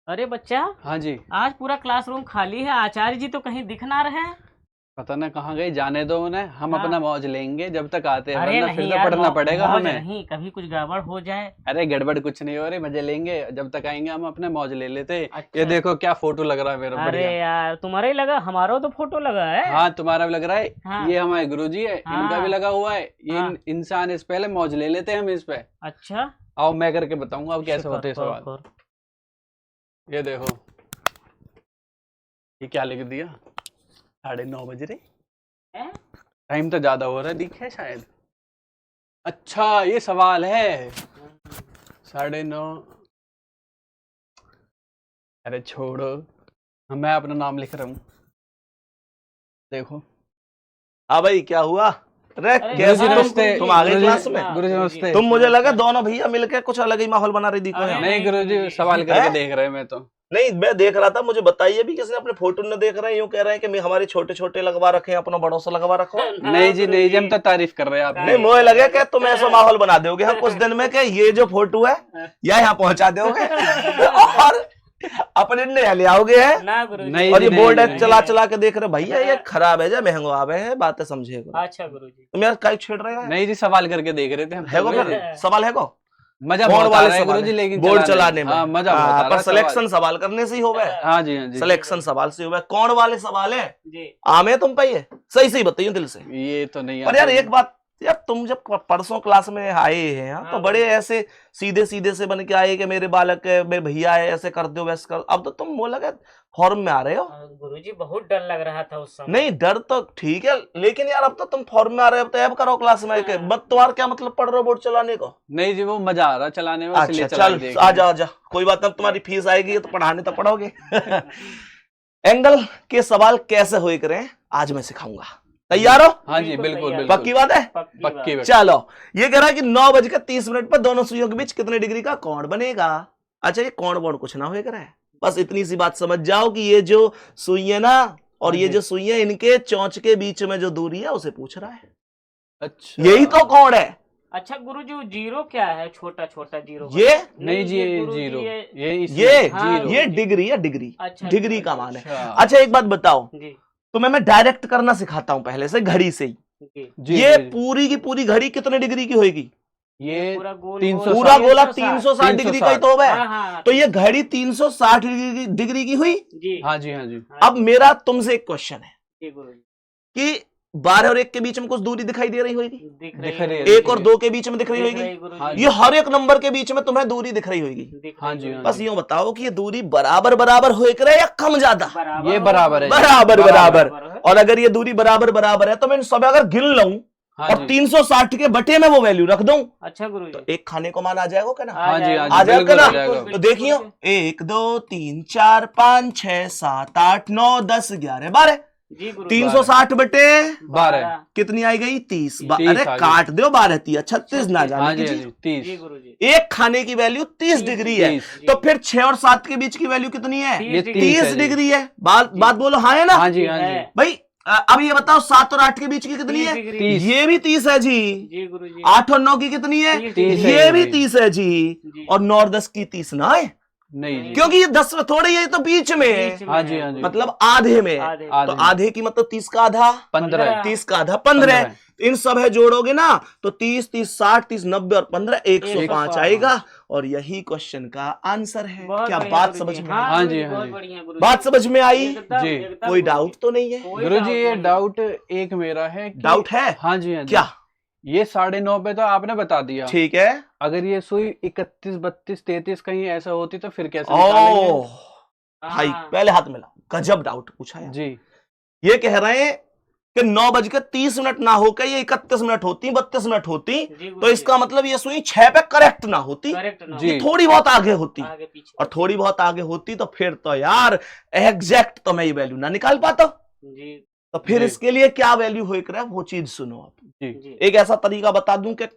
अरे बच्चा, हाँ जी। आज पूरा क्लासरूम खाली है। आचार्य जी तो कहीं दिख ना रहे हैं। पता ना कहाँ गए, जाने दो उन्हें। हम हाँ। अपना मौज लेंगे जब तक आते हैं, अरे वरना नहीं फिर तो यार, पढ़ना पड़ेगा मौज हमें। नहीं, कभी कुछ गड़बड़ हो जाए। अरे गड़बड़ कुछ नहीं हो रही, मजे लेंगे। जब तक आएंगे हम अपने मौज ले लेते। अच्छा। ये देखो क्या फोटो लग रहा है मेरा, अरे बढ़िया। यार, तुम्हारा ही लगा, हमारा तो फोटो लगा है। हाँ तुम्हारा भी लग रहा है। हाँ। ये हमारे गुरुजी है, इनका हाँ। भी लगा हुआ है। ये हाँ। इंसान इस पहले मौज ले लेते हैं हम इस पे। अच्छा। आओ मैं करके बताऊंगा अब कैसे कर, होते हैं कर, सवाल। कर। ये देखो, ये क्या लिख दिया, 9:30 बज रहे। हैं? टाइम तो ज्यादा हो रहा है, दिखे शायद। अच्छा ये सवाल है 9:30। अरे छोड़ो, मैं अपना नाम लिख रहा हूँ। देखो। हाँ भाई, क्या हुआ? अरे अरे कैसे गुरुजी तुम नमस्ते। तुम आ गए गुरुजी- क्लास में? गुरुजी नमस्ते। तुम मुझे लगा दोनों भैया मिलके कुछ अलग ही माहौल बना रही थी कोई। अरे नहीं नहीं, गुरुजी, गुरुजी। सवाल करके हैं? देख रहे हैं मैं तो। नहीं, मैं देख रहा था, मुझे बताइए भी किसने अपने फोटो न देख रहे हैं, यूं कह रहे हैं कि हमारे छोटे छोटे लगवा रखे हैं, अपना बड़ों से लगवा रखो। नहीं जी नहीं जी, हम तो तारीफ कर रहे हैं आपकी। नहीं, मुझे लगे कि तुम ऐसा माहौल बना दोगे हम कुछ दिन में कि ये जो फोटो है या यहाँ पहुंचा दोगे और अपने नया ले आओगे है। ना गुरुजी। नहीं और ये जी, बोर्ड नहीं, चला चला के देख रहे भैया, ये खराब है, जा महंगो आवे है, बातें समझेगा। अच्छा गुरुजी। तुम यार कहीं छेड़ रहे हो? नहीं जी, सवाल करके देख रहे थे हम। है को फिर सवाल है को मजा बोर्ड बहुत आ वाले रहा है सवाल गुरुजी, लेकिन बोर्ड चलाने में। हाँ मजा बहुत आ हाँ, रहा पर है। सिलेक्शन सवाल करने से ही हो गए। हाँ जी हाँ जी। सिलेक्शन सवाल से हुआ। कौन वाले सवाल है? जी। आमे तुम पे ये सही सही बताइए दिल से। ये तो नहीं पर यार आता। एक बात, यार तुम जब परसों क्लास में आए हैं हाँ, तो हाँ, बड़े ऐसे सीधे सीधे से बन के आए कि मेरे बालक है, मेरे भैया है, ऐसे कर दो वैसे कर। अब तो तुम वो लगे फॉर्म में आ रहे हो। गुरुजी बहुत डर लग रहा था उस समय। नहीं डर तो ठीक है, लेकिन यार अब तो तुम फॉर्म में आ रहे हो, अब तो ऐब करो क्लास में आके। मत तुम्हारा क्या मतलब पढ़ रहे हो बोर्ड चलाने को? नहीं जी, वो मजा आ रहा है चलाने में, अच्छा इसलिए चला चल, देख आजा आजा, कोई बात नहीं, तुम्हारी फीस आएगी तो पढ़ाने तो पढ़ोगे। एंगल के सवाल कैसे हुए करें आज मैं सिखाऊंगा। तैयार हो? हाँ जी बिल्कुल बिल्कुल तैयार। बिल्कुल। पक्की बात है? पक्की बात। चलो, ये कह रहा है कि 9:30 पर दोनों सुइयों के बीच कितने डिग्री का कोण बनेगा। अच्छा, ये कोण बोण कुछ ना होए करे, बस इतनी सी बात समझ जाओ कि ये जो सुई है ना और हाँ ये जी। जो सुई है, इनके चोंच के बीच में जो दूरी है उसे पूछ रहा है। अच्छा यही तो कोण है। अच्छा गुरुजी, वो जीरो क्या है? छोटा छोटा जीरो। ये नहीं जी, ये गुरुजी, जीरो, ये ये हाँ, जीरो। ये डिग्री है, डिग्री। अच्छा, डिग्री का मान है। अच्छा। अच्छा एक बात बताओ, जी तुम्हें मैं डायरेक्ट करना सिखाता हूं पहले से, घड़ी से ही। जी। जी ये जी, पूरी की पूरी घड़ी कितने डिग्री की होगी? ये पूरा गोल 360 पूरा गोला 360 360 डिग्री का ही तो है। हाँ, हाँ, तो ये घड़ी 360 डिग्री की हुई। जी हाँ जी हाँ जी। अब मेरा तुमसे एक क्वेश्चन है जी गुरुजी। कि 12 और 1 के बीच में कुछ दूरी दिखाई दे रही होगी, दिख रही है। 1 और 2 के बीच में दिख रही होगी, हाँ जी। ये हर एक नंबर के बीच में तुम्हें दूरी दिख रही होगी। हाँ जी, हाँ बस यूं बताओ कि ये दूरी बराबर बराबर हो करे या कम ज्यादा? ये बराबर है। बराबर बराबर। है। और अगर ये दूरी बराबर बराबर है तो मैं इन सब अगर गिन लूं हाँ और जी 360 के बटे में वो वैल्यू रख दूं अच्छा गुरुजी। तो एक खाने को मान आ जाएगा क्या ना? हाँ जी हाँ आ जी, जाएगा बिल्कुल ना? आ जाएगा। तो देखियो 1 2 3 4 5 6 7 8 9 10 11 12। जी गुरुजी। 360 बटे 12 कितनी आई गई? 30। 30 अरे आ गई। काट दो, 12 3 36 ना हाँ जाने जी हाँ की जी, चीज। 30। जी गुरुजी। एक खाने की वैल्यू 30 डिग्री है। 30। तो फिर 6 और 7 के बीच की वैल्यू कितनी है? ये 30 30 है 30 जी। डिग्री है। बात बोलो, हाँ है ना? हाँ जी हाँ जी। भाई अब ये बताओ 7 और 8 के बीच की कितनी 30 है? डिग्री। 30। ये भी 30 है जी। जी गुरुजी। 8 और 9 की कितनी है? 30 ये है भी जी। 30 है जी। जी। और 9 और 10 की 30 ना है, नहीं जी। क्योंकि ये 10 थोड़ी है, ये तो बीच में है, बीच में हाँ जी है। हाँ जी। मतलब आधे में है। आधे। तो आधे। आधे की मतलब 30 का आधा, 15। 30 का आधा 15। 15। इन सब है जोड़ोगे ना तो 30 30 60 30 90 और 15 105 105 आएगा। और यही क्वेश्चन का आंसर है। बहुत क्या बढ़िया बात गुरुजी। समझ में हाँ आई? हाँ गुरुजी, जी, हाँ बहुत जी। बढ़िया गुरुजी। बात समझ में आई? एकदम, जी। एकदम कोई गुरुजी। डाउट तो नहीं है? कोई गुरुजी ये नहीं। डाउट एक मेरा है कि डाउट है? हाँ जी हाँ जी। क्या? ये 9:30 पे तो आपने बता दिया। ठीक है। अगर ये सुई 31 32 33 कहीं ऐसा होती तो फिर कैसे निकालेंगे? ओह भाई, हाँ। पहले हाथ मिला, गजब डाउट पूछा यार। जी ये कह रहे हैं कि 9:30 ना होकर ये 31 मिनट होती, 32 मिनट होती, जी तो गुरुजी। इसका मतलब ये सुई 6 पे करेक्ट ना होती, करेक्ट ना जी। ये थोड़ी बहुत आगे होती। आगे पीछे। और थोड़ी बहुत आगे होती तो फिर तो यार एग्जैक्ट तो मैं ये वैल्यू ना निकाल पाता। जी तो फिर जी। इसके लिए क्या वैल्यू हो रहा है वो चीज सुनो आप। जी जी। एक ऐसा तरीका बता दूं कि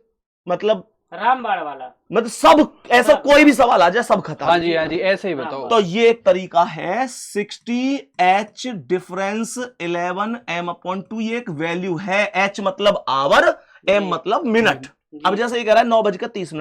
मतलब रामबाड़ वाला। सब ऐसा कोई भी सवाल आ जाए सब खत्म। हाँ जी हाँ जी, ऐसे ही बताओ। तो ये एक तरीका है 60h डिफरेंस 11m/2। ये एक वैल्यू है। h मतलब आवर, m मतलब मिनट। अब जैसे ये कह रहा है 9:30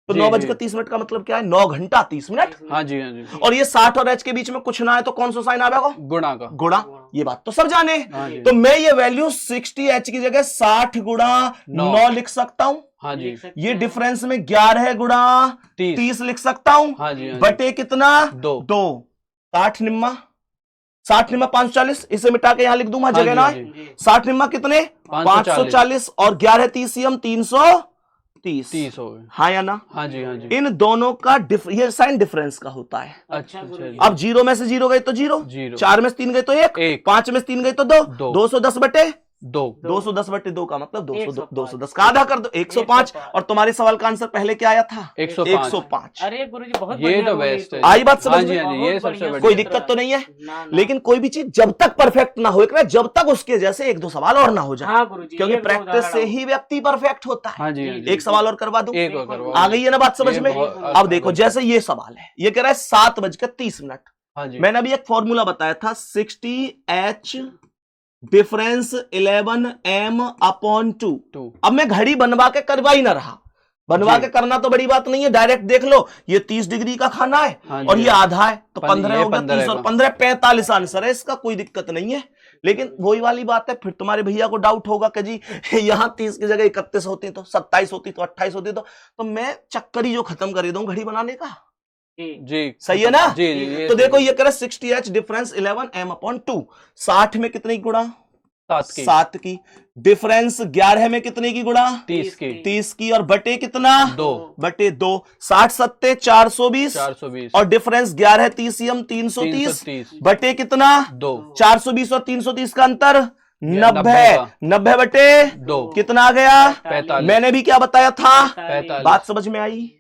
तो जी, 9 जी। बजकर 30 मिनट का मतलब क्या है? 9 घंटा 30 मिनट। हाँ जी, हाँ जी। और ये 60 और h के बीच में कुछ ना है तो कौन सा साइन आएगा? गुणा का। गुणा। ये बात तो सब जाने। हाँ जी। तो मैं ये वैल्यू 60h की जगह 60 गुणा 9 लिख सकता हूं। हाँ जी। ये डिफरेंस में 11 गुणा 30 लिख सकता हूं। हाँ जी, हाँ जी। बटे कितना? 2। 60 निम्मा 540, इसे मिटा के यहां लिख दूं, वहां हाँ जगह जी, ना हाँ है। जी। 60 निम्मा कितने? 540 और 11 30 330 हो गए। हाँ या ना? हाँ जी, हाँ जी। इन दोनों का ये साइन डिफरेंस का होता है। अच्छा अच्छा। अब 0 में से 0 गए तो 0, जीरो। 4 में से 3 गए तो 1, 5 में से 3 गए तो 2, दो। 210 बटे 2। 210 बटे 2 का मतलब 200, 105। 210 का आधा कर दो 105। और तुम्हारे सवाल का आंसर पहले क्या आया था? 105। अरे गुरुजी बहुत ये बढ़िया तो बोली बेस्ट है। आई बात समझ हाँ जी, में? हाँ जी, ये सबसे बढ़िया। कोई दिक्कत तो नहीं है। ना, ना। लेकिन कोई भी चीज जब तक परफेक्ट ना हो, जब तक उसके जैसे 1-2 सवाल और ना हो जाए, हाँ गुरुजी, क्योंकि एक दो प्रैक्टिस उदाहरण से और। ही व्यक्ति परफेक्ट होता है। हाँ जी, हाँ जी। एक सवाल और करवा दूं? एक और करवा। आ गई है ना बात समझ ये में? बहुत- अब देखो, जैसे ये सवाल है, ये कह रहा है 7:30। हाँ जी। मैंने अभी एक फॉर्मूला बताया था 60h डिफरेंस 11m/2। 2। अब मैं घड़ी बनवा के करवा ही ना रहा, बनवा जी। के करना तो बड़ी बात नहीं है, डायरेक्ट देख लो, ये 30 डिग्री का खाना है हाँ जी, और ये हाँ। आधा है तो 15 ये हो गया, 15 30 और का। 15 45 आंसर है इसका, कोई दिक्कत नहीं है। लेकिन वही वाली बात है, फिर तुम्हारे भैया को डाउट होगा कि जी यहाँ 30 की जगह 31 होती तो 27 होती तो 28 होती तो मैं चक्कर ही जो खत्म कर दूं घड़ी बनाने का। जी सही है ना? जी जी। ये तो देखो ये कह रहा है 60h डिफरेंस 11m/2। 60 में कितने की गुणा? 7 की। डिफरेंस 11 में कितने की गुणा? 30 की। 30 की। और बटे कितना? 2 बटे 2। 60 सत्ते 420 420 और डिफरेंस 11 30 330 बटे कितना? 2 420 और 330 का अंतर 90। का। 90 बटे 2 कितना आ गया? 45। मैंने भी क्या बताया था? 45। बात समझ में आई?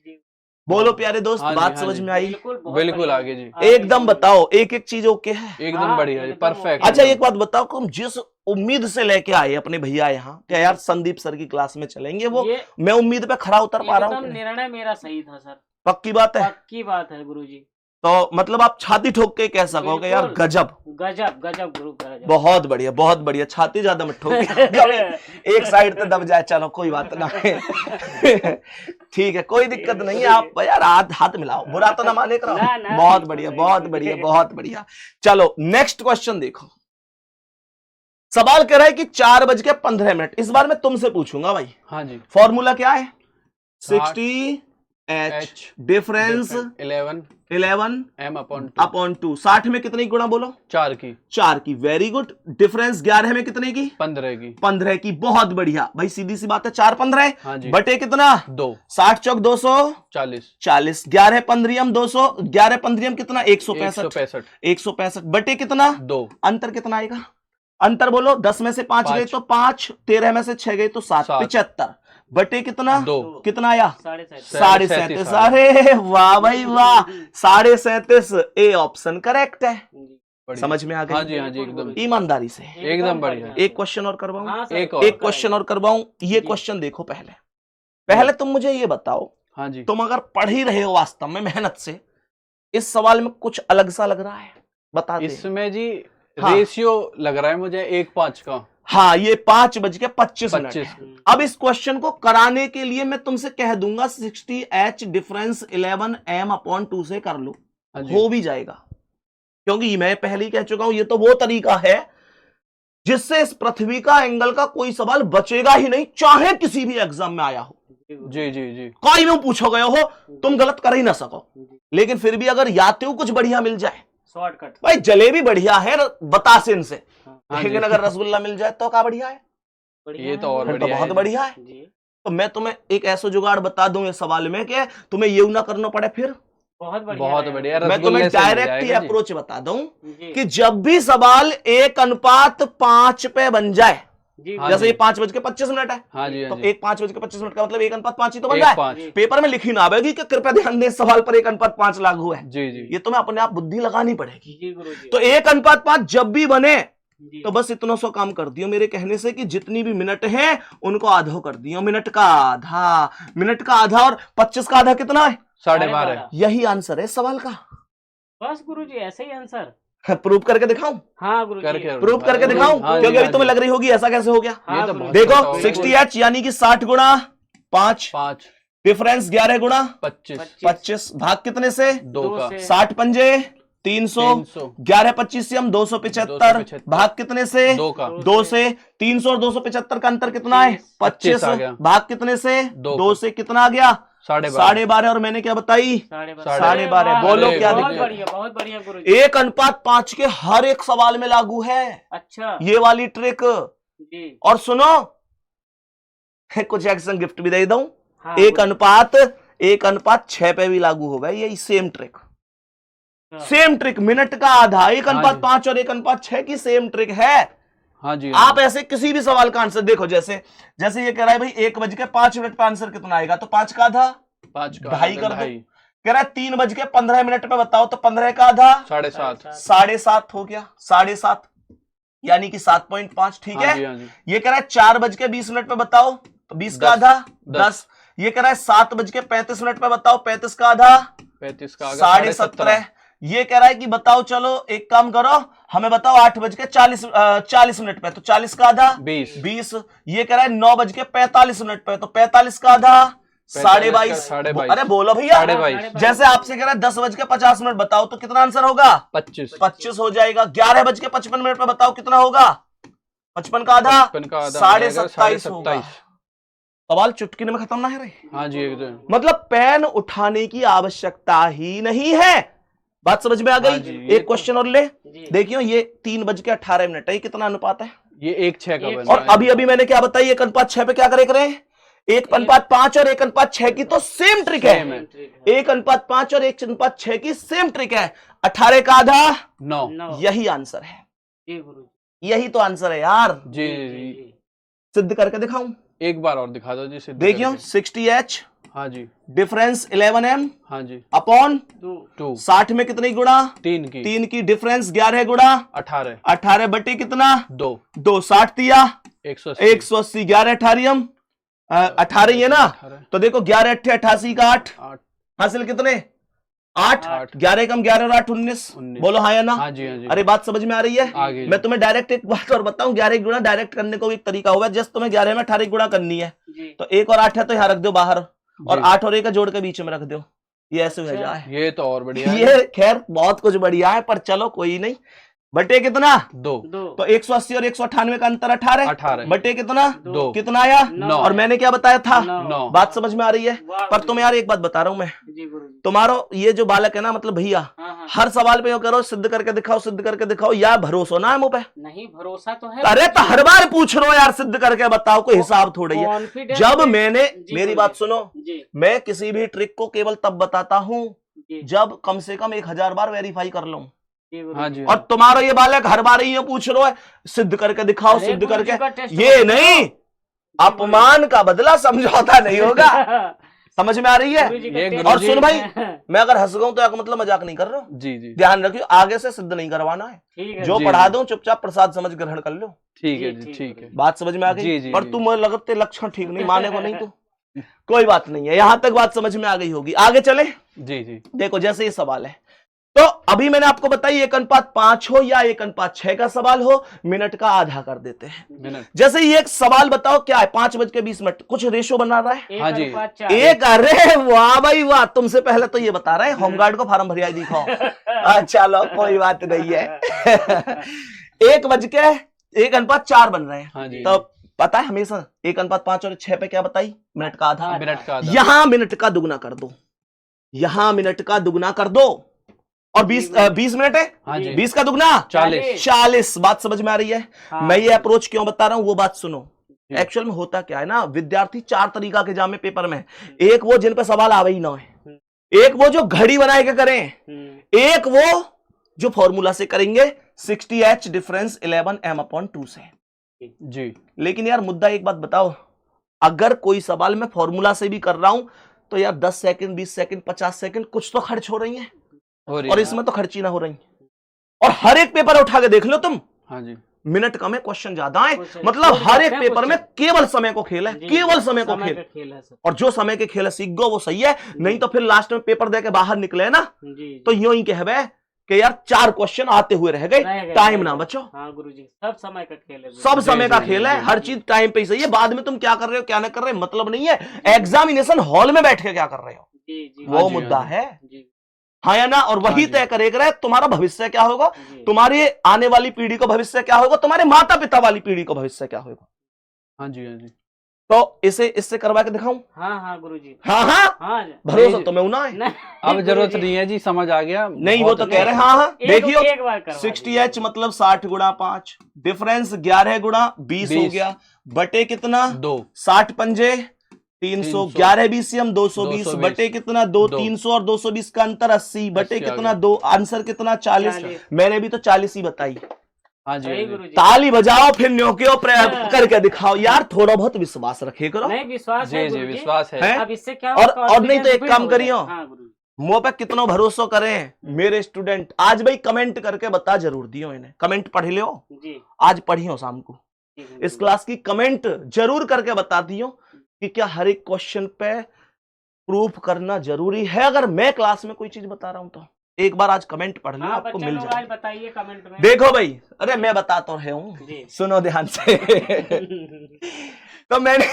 बोलो प्यारे दोस्त, हाँ जी, बात हाँ समझ जी। में आई? बिल्कुल आगे जी। एकदम बताओ, एक एक चीज ओके है? एकदम बढ़िया जी, परफेक्ट। अच्छा एक बात बताओ कि हम जिस उम्मीद से लेके आए अपने भैया यहाँ, क्या यार संदीप सर की क्लास में चलेंगे, वो मैं उम्मीद पे खरा उतर पा रहा हूँ? एकदम निर्णय मेरा सही था सर, पक्की बात है? पक्की बात है गुरुजी। तो मतलब आप छाती ठोक के कह सकोगे यार बिल्कुल। गजब, गजब गजब गुरु गजब। बहुत बढ़िया बहुत बढ़िया। छाती ज्यादा मत ठोक, एक साइड पे दब जाए, चलो कोई बात ना है। ठीक है, कोई दिक्कत नहीं है। आप यार हाथ मिलाओ, बुरा तो ना माने करो। ना, ना। बहुत बढ़िया बहुत बढ़िया बहुत बढ़िया। चलो नेक्स्ट क्वेश्चन देखो। सवाल कह रहा है कि 4:15। इस बार मैं तुमसे पूछूंगा भाई, हाँ जी। फॉर्मूला क्या है? 60 60h डिफरेंस 11m/2 11/2। 60 में कितने की गुणा बोलो? 4 की। 4 की। Very good. डिफरेंस 11 में कितने की? 15 की। 15 की। बहुत बढ़िया भाई, सीधी सी बात है, 4 15 हाँ जी। बटे कितना? 2 60 चौक 240 40 11 15 200 11 15 कितना? 165 165 बटे कितना? 2 अंतर कितना आएगा? अंतर बोलो। 10 में से 5 गए तो 5, 13 में से 6 गए तो 7, 75 बटे कितना? 2 कितना आया? 37.5। 37.5। अरे वाह भाई वाह, 37.5 ए ऑप्शन करेक्ट है। बढ़िया। समझ में आ गई? हाँ जी, हाँ जी, एकदम ईमानदारी से। एकदम बढ़िया। एक क्वेश्चन और करवाऊं? हाँ सर, एक और। एक क्वेश्चन और करवाऊं। ये क्वेश्चन देखो, पहले तुम मुझे ये बताओ, हाँ जी। तुम अगर पढ़ ही रहे हो वास्तव में मेहनत से, इस सवाल में कुछ अलग सा लग रहा है, बता दे। इसमें जी हाँ। रेशियो लग रहा है मुझे 1:5 का। हाँ, ये 5:25 है। 25। अब इस क्वेश्चन को कराने के लिए मैं तुमसे कह दूंगा 60h डिफरेंस 11m/2 से कर लो, हाँ जी। हो भी जाएगा। क्योंकि मैं पहले ही कह चुका हूं, ये तो वो तरीका है जिससे इस पृथ्वी का एंगल का कोई सवाल बचेगा ही नहीं, चाहे किसी भी एग्जाम में आया हो। जी जी जी। कोई में पूछो गए हो, तुम गलत कर ही ना सको। लेकिन फिर भी अगर याते हो कुछ बढ़िया मिल जाए, शॉर्टकट भाई जलेबी बढ़िया है बतासे से, हाँ लेकिन जी। अगर रसगुल्ला मिल जाए तो क्या बढ़िया है? ये तो और फिर तो बढ़िया बहुत है। बढ़िया है। जी, तो मैं तुम्हें एक ऐसा जुगाड़ बता दूं इस सवाल में कि तुम्हें ये ना करना पड़े। फिर बहुत बढ़िया बहुत रहेगा। बढ़िया। मैं रसगुल्ले तुम्हें से मिल डायरेक्ट ही जाएगा जी। अप्रोच बता दूं जी, कि जब भी सवाल 1:5 पे बन जाए, जी, हाँ जैसे जी। ये 5:25 है, हाँ जी, तो हाँ जी। 5:25 का मतलब 1:5 ही तो बन रहा है। 1:5। पेपर में लिखी ना आवेगी कि कृपया ध्यान दें, इस सवाल पर 1:5 लागू है। जी जी। ये तुम्हें अपने आप बुद्धि लगानी पड़ेगी। जी गुरुजी। तो 1:5 जब भी बने, जी, तो बस इतना सा काम कर दियो मेरे कहने से कि जितनी भी मिनट है उनको आधा कर दियो। मिनट का आधा और 25 का आधा कितना है? 12.5। यही आंसर है इस सवाल का। बस गुरुजी ऐसे ही आंसर। प्रूव करके दिखाऊं? हाँ गुरुजी। करके प्रूव करके दिखाऊं? हाँ जी, क्योंकि अभी हाँ तुम्हें जी। लग रही होगी ऐसा कैसे हो गया। हाँ, ये तो गुरुजी। बहुत देखो अच्छा हो गया। 60h यानी कि 60 गुणा 5 5 डिफरेंस 11 गुणा 25 25 भाग कितने से 2 का 60 पंजे 300 11 25 से हम 275 भाग कितने से 2 का 2 से 300 और 275 का अंतर कितना है 25 आ गया। भाग कितने से 2 से कितना आ गया 12.5 और मैंने क्या बताई 12.5 बोलो क्या बहुत दिक्कत बढ़िया, बहुत बढ़िया गुरुजी। 1:5 के हर एक सवाल में लागू है अच्छा ये वाली ट्रिक। जी। और सुनो कुछ एक्शन गिफ्ट भी दे दूं हाँ, 1:6 पे भी लागू होगा यही same trick. Same trick minute का आधा 1:5 और 1:6 की सेम ट्रिक है। हाँ जी आप ऐसे किसी भी सवाल का आंसर देखो जैसे ये कह रहा है भाई 1:05 पे आंसर कितना आएगा तो 5 का आधा 5 का ढाई कर दो। कह रहा है 3:15 पे बताओ तो 15 का आधा 7.5 7.5 हो गया 7.5 यानी कि 7.5 ठीक है। ये कह रहा है 4:20 पे बताओ तो 20 का आधा 10। ये कह रहा है 7:35 पे बताओ 35 का आधा 35 का 17.5। ये कह रहा है कि बताओ चलो एक काम करो हमें बताओ 8:40 पे तो 40 का आधा 20। ये कह रहा है 9:45 पे तो 45 का आधा 22.5। अरे बोलो भैया 22.5। जैसे आपसे कह रहा है 10:50 बताओ तो कितना आंसर होगा 25 हो जाएगा। 11:55 पे बताओ कितना होगा 55 का आधा 27.5 होगा। सवाल चुटकी में खत्म ना है रही। हाँ जी मतलब पेन उठाने की आवश्यकता ही नहीं है। बात समझ में आ गई। एक क्वेश्चन और ले देखियो ये 3:18 है ये कितना अनुपात है ये 1:6 का बना। और अभी अभी मैंने क्या बताई 1:6 पे क्या करें 1:5 और 1:6 की तो सेम ट्रिक है। 1:5 और 1:6 की सेम ट्रिक है। 18 का आधा 9 यही आंसर है। यही तो आंसर है यार जी। सिद्ध करके दिखाऊं एक बार और दिखा दो जी। देखियो 60H हाँ जी डिफरेंस 11M हाँ जी अपॉन 2 60 में कितनी गुणा 3 की डिफरेंस 11 गुणा 18 बटे कितना 2 60 दिया 180 11 18 18 है ना तो देखो 11 8 88 का 8 हासिल कितने 8 11 कम 11 और 8 19 बोलो हाँ या ना। हाँ जी हाँ जी। अरे बात समझ में आ रही है। मैं तुम्हें डायरेक्ट एक बात और बताऊं 11 गुणा डायरेक्ट करने को एक तरीका होगा जस्ट तुम्हें 11 में 18 गुणा करनी है तो 1 और 8 है तो यहाँ रख दो बाहर और 8 और 1 का जोड़ के बीच में रख दो ये ऐसे हो जाए। ये तो और बढ़िया ये खैर बहुत कुछ बढ़िया है पर चलो कोई नहीं। बटे कितना 2 तो 180 और 198 का अंतर 18 बटे कितना 2 कितना आया 9 और मैंने क्या बताया था 9। बात समझ में आ रही है। पर तुम यार एक बात बता रहा हूं मैं तुम्हारा ये जो बालक है ना मतलब भैया हर सवाल पे यो करो सिद्ध करके दिखाओ या भरोसा ना है मुंह पे नहीं भरोसा तो है। अरे तो हर बार पूछ रहे हो यार सिद्ध करके बताओ कोई हिसाब थोड़ी है। जब मैंने मेरी बात सुनो मैं किसी भी ट्रिक को केवल तब बताता हूं जब कम से कम 1000 बार वेरीफाई कर लूं। हाँ जी। और तुम्हारा ये बालक हर बार ये पूछ रहा है सिद्ध करके दिखाओ सिद्ध करके ये नहीं अपमान का बदला समझौता नहीं होगा। समझ में आ रही है। और सुन भाई मैं अगर हंस गऊं तो मतलब मजाक नहीं कर रहा हूं। जी जी ध्यान रखियो आगे से सिद्ध नहीं करवाना है जो पढ़ा दूं चुपचाप प्रसाद समझ ग्रहण कर लो। ठीक है जी ठीक है। बात समझ में आ गई। पर तुम लगते लक्षण ठीक नहीं माने को नहीं तो कोई बात नहीं है। यहां तक बात समझ में आ गई होगी। आगे चले जी जी। देखो जैसे ये सवाल है तो अभी मैंने आपको बताई 1:5 हो या 1:6 का सवाल हो मिनट का आधा कर देते हैं। जैसे ये एक सवाल बताओ क्या है 5:20 कुछ रेशो बना रहा है। हाँ जी। एक अरे वाह भाई वाह तुमसे पहले तो ये बता रहे हैं होमगार्ड को फार्म भरिया दिखाओ। चलो कोई बात नहीं है। 1:4 बन रहे हैं। हाँ जी। तो पता है हमेशा 1:5 और 6 पे क्या बताई मिनट का आधा। यहां मिनट का दुगना कर दो यहां मिनट का दुगना कर दो और 20 मिनट है। हाँ जी। 20 का दुगना 40। बात समझ में आ रही है। मैं ये अप्रोच क्यों बता रहा हूं वो बात सुनो। एक्चुअल में होता क्या है ना विद्यार्थी 4 तरीका के जामे पेपर में एक वो जिन पे सवाल आवे ही ना है एक वो जो घड़ी बनाए के करें एक वो जो फॉर्मूला से करेंगे 60H डिफरेंस 11M/2 से जी। लेकिन यार मुद्दा एक बात बताओ अगर कोई सवाल मैं फॉर्मूला से भी कर रहा हूं तो यार 10 सेकंड 20 सेकंड 50 सेकंड कुछ तो खर्च हो रही है और इसमें तो खर्ची ना हो रही और हर एक पेपर उठा के देख लो तुम। हाँ जी। मिनट कम है क्वेश्चन ज्यादा है मतलब हर एक पेपर में केवल समय को खेल है केवल समय को खेल है और जो समय के खेल है सीख गो वो सही है नहीं तो फिर लास्ट में पेपर दे के बाहर निकले ना तो यूं ही कहवे कि यार 4 क्वेश्चन आते हुए रह गए, टाइम ना बचो। हाँ गुरुजी, सब समय का खेल है गुरुजी। सब समय का जी, खेल है, जी, हर जी। चीज टाइम पे ही सही है। बाद में तुम क्या कर रहे हो क्या नहीं कर रहे मतलब नहीं है, एग्जामिनेशन हॉल में बैठ के क्या कर रहे हो जी जी वो हाँ जी, मुद्दा हाँ जी। है। जी हाँ या ना? और वही हाँ जी। तय करेगा तुम्हारा भविष्य क्या होगा, जी। तुम्हारी आने वाली पीढ़ी को भविष्य क्या होगा, तुम्हारे माता पिता वाली पीढ़ी को भविष्य क्या होगा। हाँ जी, हाँ जी। तो इससे करवा के दिखाऊं? हाँ हाँ गुरुजी। हाँ हाँ, हाँ भरोसा नहीं, तुम्हें होना है। नहीं अब जरूरत गुरुजी, नहीं है जी, समझ आ गया। नहीं वो बहुत तो अच्छा कह रहे हैं। था। हाँ हाँ, एक देखियो एक बार करवा 60H मतलब 60 गुणा 5, डिफरेंस 11 गुणा 20 हो 20, गया, बटे कितना 2, 60 पंजे 300, 11 BCM 220, 220, बटे कितना 2, 2, 300 और 220 का अंतर 80, बटे 80 आ कितना गया। 2, आंसर कितना 40। 40। मैंने भी तो 40 ही बताई। हाँ जी, हाँ सही जी। गुरुजी। ताली बजाओ फिर न्योकियो करके दिखाओ यार, थोड़ा बहुत विश्वास रखे करो। नहीं विश्वास है जी जी, गुरुजी। विश्वास है। हैं? अब इससे क्या और नहीं तो एक काम करियो, हाँ गुरुजी। मुंह पे कितना भरोसा करें मेरे स्टूडेंट। आज भाई कमेंट करके बता जरूर दियो, इन्हें कमेंट पढ़ लियो, जी आज पढ़ियो शाम को जी, इस क्लास की कमेंट जरूर करके बता दियो कि क्या हर एक क्वेश्चन पे प्रूफ करना जरूरी है। अगर मैं क्लास में कोई चीज बता रहा हूं तो एक बार आज कमेंट पढ़ लियो, हाँ आपको बच्चे मिल लोग आज जाएगा। बताइए कमेंट में। देखो भाई, अरे मैं बता तो रहा हूं, जी। सुनो ध्यान से। तो मैंने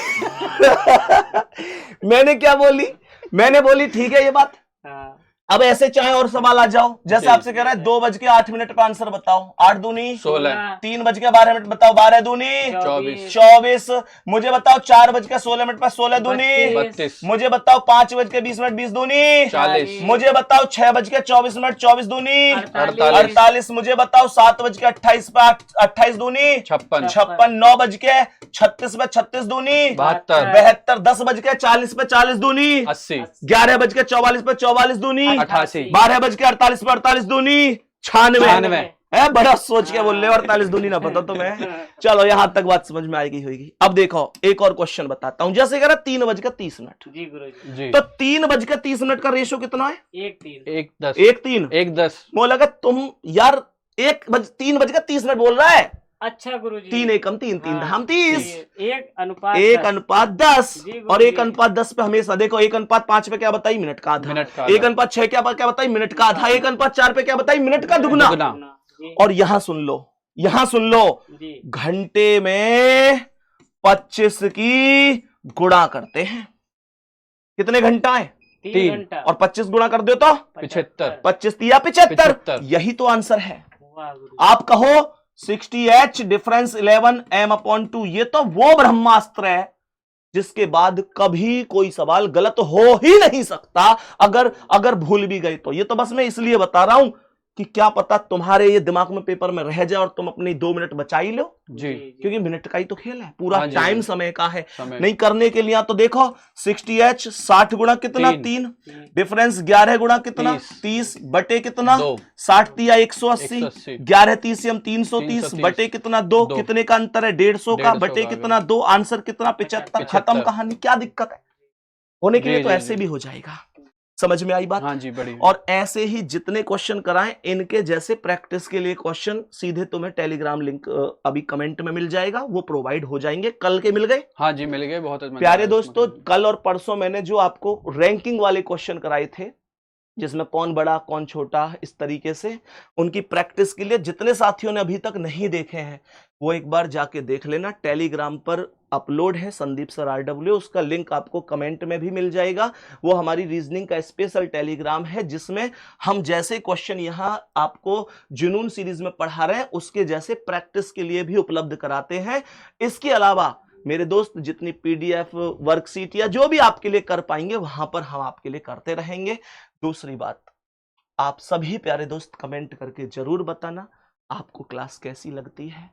मैंने क्या बोली, मैंने बोली ठीक है ये बात। हाँ अब ऐसे चाहे और सवाल आ जाओ, जैसे जी। आपसे कह रहा है 2:08 पे आंसर बताओ, 8 दूनी 16, 3:12 बताओ, 12 दूनी 24, 24, मुझे बताओ 4:16 पे 16 दूनी 32, मुझे बताओ 5:20 20 दूनी 40, मुझे बताओ 6:24 24 दूनी 48, 48, मुझे बताओ 7:28 पे 28 दूनी 56, 56, 9:36 पे 36 दूनी 72, 72, 10:40 पे 40 दूनी 80, 11:44 पे 44 दूनी 88, 12:48 पे 48 दूनी 96 96, है। बड़ा सोच के बोल रहे हो, 48 दूनी ना पता तुम्हें। चलो यहां तक बात समझ में आएगी होगी। अब देखो एक और क्वेश्चन बताता हूं, जैसे कह रहा 3:30। जी गुरुजी। जी। तो 3:30 का रेशियो कितना है? 1-3। 1-10, 1-3। 1-10, मुझे लगा तुम यार 3:30 बोल रहा है। अच्छा गुरुजी। 3 एकम 3 3 हम 30, 1:10। 1:10 जी, और गुरुजी। 1:10 पे हमेशा देखो, 1:5 पे क्या बताई, मिनट का आधा। मिनट का आधा। 1:6 क्या बताई, मिनट का आधा। 1:4 पे क्या बताई, मिनट का दुगना। दुगना। जी और यहां सुन लो, यहां सुन लो, जी। घंटे में 25 की गुणा करते हैं। कितने घंटा है? 3 घंटा। और 25 गुणा कर दो तो 75, 25 या 75। 75। यही तो आंसर है। वाह गुरुजी। आप कहो 60H डिफरेंस 11 M/2, ये तो वो ब्रह्मास्त्र है जिसके बाद कभी कोई सवाल गलत हो ही नहीं सकता। अगर भूल भी गए तो ये तो बस मैं इसलिए बता रहा हूं कि क्या पता तुम्हारे ये दिमाग में पेपर में रह जाए और तुम अपनी 2 मिनट बचा ही लो, जी। क्योंकि मिनट का ही तो खेल है, पूरा हाँ जी, टाइम हाँ जी। समय का है। समय। नहीं करने के लिए तो देखो 60H 60 गुणा कितना 3, डिफरेंस 11 गुणा कितना 30 बटे कितना 2, 60 3 180, 180, 11 30 330 330, बटे कितना 2, दो। कितने का अंतर है 150 का, 150 बटे का कितना 2, आंसर कितना 75। 75। खत्म कहानी, क्या दिक्कत है? होने के जी, लिए तो जी, ऐसे जी। भी हो जाएगा। समझ में आई बात? हाँ जी, बड़ी। और ऐसे ही जितने क्वेश्चन कराएं, इनके जैसे प्रैक्टिस के लिए क्वेश्चन सीधे तुम्हें टेलीग्राम लिंक अभी कमेंट में मिल जाएगा, वो प्रोवाइड हो जाएंगे। कल के मिल गए हाँ जी, मिल गए। बहुत मजा प्यारे आया दोस्तों। इसमें। कल और परसों मैंने जो आपको रैंकिंग वाले क्वेश्चन कराए थे, जिसमें कौन बड़ा कौन छोटा, इस तरीके से, उनकी प्रैक्टिस के लिए जितने साथियों ने अभी तक नहीं देखे हैं वो एक बार जाके देख लेना। टेलीग्राम पर अपलोड है संदीप सर RW, उसका लिंक आपको कमेंट में भी मिल जाएगा। वो हमारी रीजनिंग का स्पेशल टेलीग्राम है जिसमें हम जैसे क्वेश्चन यहां आपको जुनून सीरीज में पढ़ा रहे हैं उसके जैसे प्रैक्टिस के लिए भी उपलब्ध कराते हैं। इसके अलावा मेरे दोस्त जितनी PDF वर्कशीट या जो भी आपके लिए कर पाएंगे वहां पर हम आपके लिए करते रहेंगे। दूसरी बात, आप सभी प्यारे दोस्त कमेंट करके जरूर बताना आपको क्लास कैसी लगती है।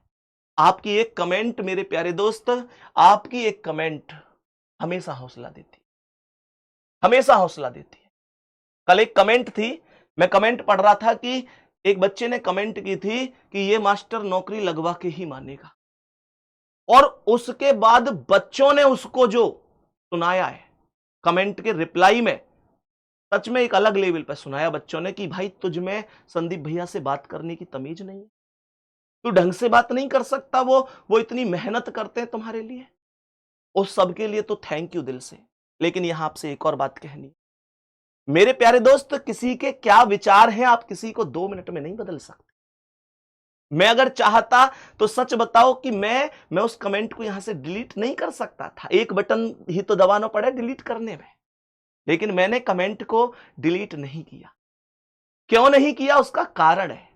आपकी एक कमेंट मेरे प्यारे दोस्त, आपकी एक कमेंट हमेशा हौसला देती, हमेशा हौसला देती है। कल एक कमेंट थी, मैं कमेंट पढ़ रहा था कि एक बच्चे ने कमेंट की थी कि ये मास्टर नौकरी लगवा के ही मानेगा, और उसके बाद बच्चों ने उसको जो सुनाया है कमेंट के रिप्लाई में, सच में एक अलग लेवल पर सुनाया बच्चों ने कि भाई तुझ में संदीप भैया से बात करने की तमीज नहीं है, तू ढंग से बात नहीं कर सकता, वो इतनी मेहनत करते हैं तुम्हारे लिए। उस सब के लिए तो थैंक यू दिल से। लेकिन यहां आपसे एक और बात कहनी, मेरे प्यारे दोस्त, किसी के क्या विचार हैं आप किसी को 2 मिनट में नहीं बदल सकते। मैं अगर चाहता तो सच बताओ कि मैं उस कमेंट को यहां से डिलीट नहीं कर सकता था। एक बटन ही तो दबाना पड़ा डिलीट करने में, लेकिन मैंने कमेंट को डिलीट नहीं किया। क्यों नहीं किया? उसका कारण है।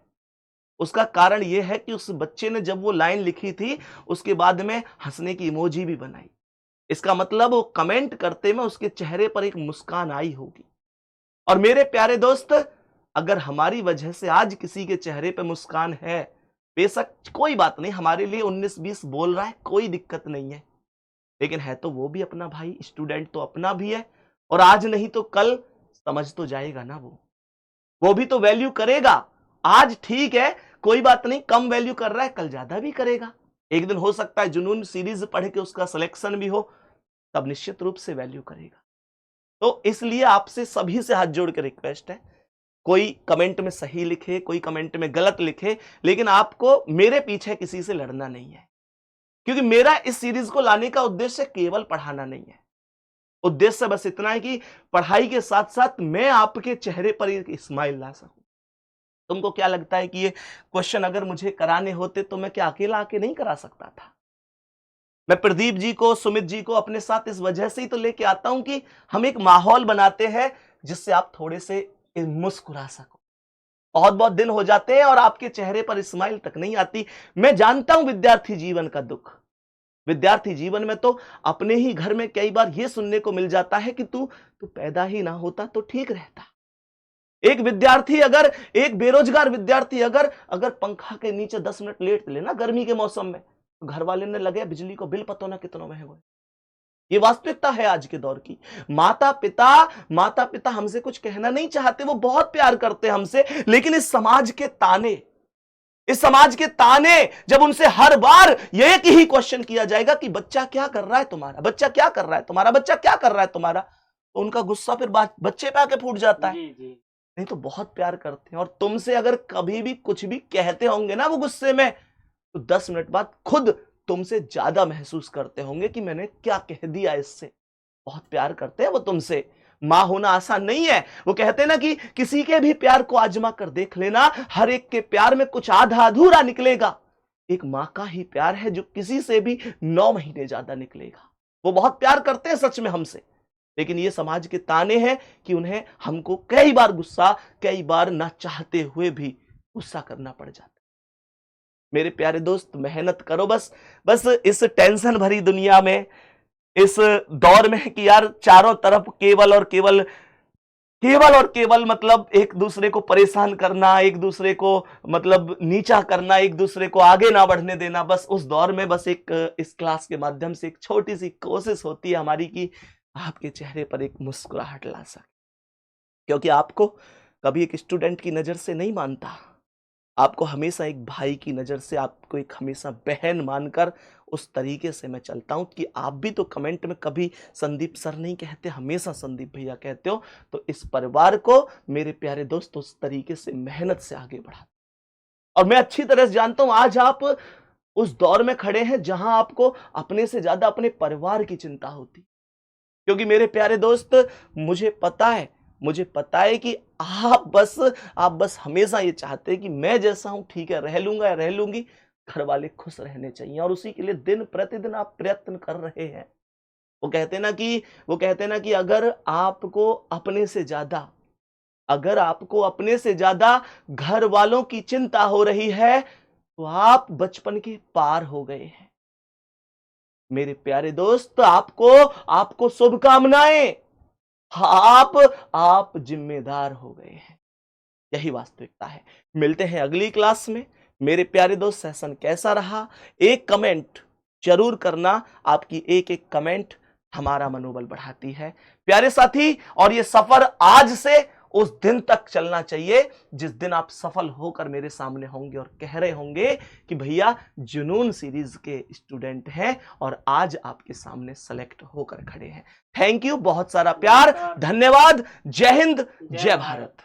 उसका कारण यह है कि उस बच्चे ने जब वो लाइन लिखी थी उसके बाद में हंसने की इमोजी भी बनाई। इसका मतलब वो कमेंट करते में उसके चेहरे पर एक मुस्कान आई होगी। और मेरे प्यारे दोस्त, अगर हमारी वजह से आज किसी के चेहरे पे मुस्कान है, बेशक कोई बात नहीं, हमारे लिए 19-20 बोल रहा है, कोई दिक्कत नहीं है, लेकिन है तो वो भी अपना भाई, स्टूडेंट तो अपना भी है। और आज नहीं तो कल समझ तो जाएगा ना, वो भी तो वैल्यू करेगा। आज ठीक है, कोई बात नहीं, कम वैल्यू कर रहा है, कल ज्यादा भी करेगा। एक दिन हो सकता है जुनून सीरीज पढ़ के उसका सिलेक्शन भी हो, तब निश्चित रूप से वैल्यू करेगा। तो इसलिए आपसे सभी से हाथ जोड़ के रिक्वेस्ट है, कोई कमेंट में सही लिखे, कोई कमेंट में गलत लिखे, लेकिन आपको मेरे पीछे किसी से लड़ना नहीं है, क्योंकि मेरा इस सीरीज को लाने का उद्देश्य केवल पढ़ाना नहीं है। उद्देश्य बस इतना है कि पढ़ाई के साथ साथ मैं आपके चेहरे पर एक स्माइल ला सकूं। तुमको क्या लगता है कि ये क्वेश्चन अगर मुझे कराने होते तो मैं क्या अकेला आके नहीं करा सकता था? मैं प्रदीप जी को, सुमित जी को अपने साथ इस वजह से ही तो लेके आता हूं कि हम एक माहौल बनाते हैं जिससे आप थोड़े से मुस्कुरा सको। बहुत बहुत दिन हो जाते हैं और आपके चेहरे पर स्माइल तक नहीं आती। मैं जानता हूं विद्यार्थी जीवन का दुख। विद्यार्थी जीवन में तो अपने ही घर में कई बार यह सुनने को मिल जाता है कि तू पैदा ही ना होता तो ठीक रहता। एक विद्यार्थी अगर, एक बेरोजगार विद्यार्थी अगर पंखा के नीचे 10 मिनट लेट लेना गर्मी के मौसम में, तो घर वाले ने लगे बिजली को बिल पता ना कितना महंगा है। ये वास्तविकता है आज के दौर की। माता पिता हमसे कुछ कहना नहीं चाहते, वो बहुत प्यार करते हैं हमसे, लेकिन इस समाज के ताने जब उनसे हर बार एक ही क्वेश्चन किया जाएगा कि बच्चा क्या कर रहा है तुम्हारा, बच्चा क्या कर रहा है तुम्हारा, बच्चा क्या कर रहा है तुम्हारा, तो उनका गुस्सा फिर बच्चे पे आके फूट जाता है। जी। नहीं तो बहुत प्यार करते हैं, और तुमसे अगर कभी भी कुछ भी कहते होंगे ना वो गुस्से में, तो 10 मिनट बाद खुद तुमसे ज्यादा महसूस करते होंगे कि मैंने क्या कह दिया इससे। बहुत प्यार करते हैं वो तुमसे। मां होना आसान नहीं है। वो कहते हैं ना कि किसी के भी प्यार को आजमा कर देख लेना, हर एक के प्यार में कुछ आधा अधूरा निकलेगा। एक मां का ही प्यार है जो किसी से भी 9 महीने ज्यादा निकलेगा। वो बहुत प्यार करते हैं सच में हमसे, लेकिन ये समाज के ताने हैं कि उन्हें हमको कई बार गुस्सा, कई बार ना चाहते हुए भी गुस्सा करना पड़ जाता है। मेरे प्यारे दोस्त, मेहनत करो बस इस टेंशन भरी दुनिया में, इस दौर में कि यार चारों तरफ केवल और केवल मतलब एक दूसरे को परेशान करना, एक दूसरे को मतलब नीचा करना, एक दूसरे को आगे ना बढ़ने देना। बस उस दौर में बस एक इस क्लास के माध्यम से एक छोटी सी कोशिश होती है हमारी कि आपके चेहरे पर एक मुस्कुराहट ला सके, क्योंकि आपको कभी एक स्टूडेंट की नजर से नहीं मानता, आपको हमेशा एक भाई की नजर से, आपको एक हमेशा बहन मानकर उस तरीके से मैं चलता हूं कि आप भी तो कमेंट में कभी संदीप सर नहीं कहते, हमेशा संदीप भैया कहते हो। तो इस परिवार को मेरे प्यारे दोस्त उस तरीके से मेहनत से आगे बढ़ा, और मैं अच्छी तरह से जानता हूं आज आप उस दौर में खड़े हैं जहां आपको अपने से ज्यादा अपने परिवार की चिंता होती, क्योंकि मेरे प्यारे दोस्त मुझे पता है कि आप बस हमेशा ये चाहते हैं कि मैं जैसा हूं ठीक है, रह लूंगा या रह लूंगी, घर वाले खुश रहने चाहिए, और उसी के लिए दिन प्रतिदिन आप प्रयत्न कर रहे हैं। वो कहते हैं ना कि अगर आपको अपने से ज्यादा घर वालों की चिंता हो रही है तो आप बचपन के पार हो गए हैं। मेरे प्यारे दोस्त, आपको शुभकामनाएं। आप जिम्मेदार हो गए हैं, यही वास्तविकता है। मिलते हैं अगली क्लास में। मेरे प्यारे दोस्त, सेशन कैसा रहा एक कमेंट जरूर करना। आपकी एक एक कमेंट हमारा मनोबल बढ़ाती है प्यारे साथी, और ये सफर आज से उस दिन तक चलना चाहिए जिस दिन आप सफल होकर मेरे सामने होंगे और कह रहे होंगे कि भैया जुनून सीरीज के स्टूडेंट हैं और आज आपके सामने सेलेक्ट होकर खड़े हैं। थैंक यू, बहुत सारा प्यार, धन्यवाद, जय हिंद, जय भारत।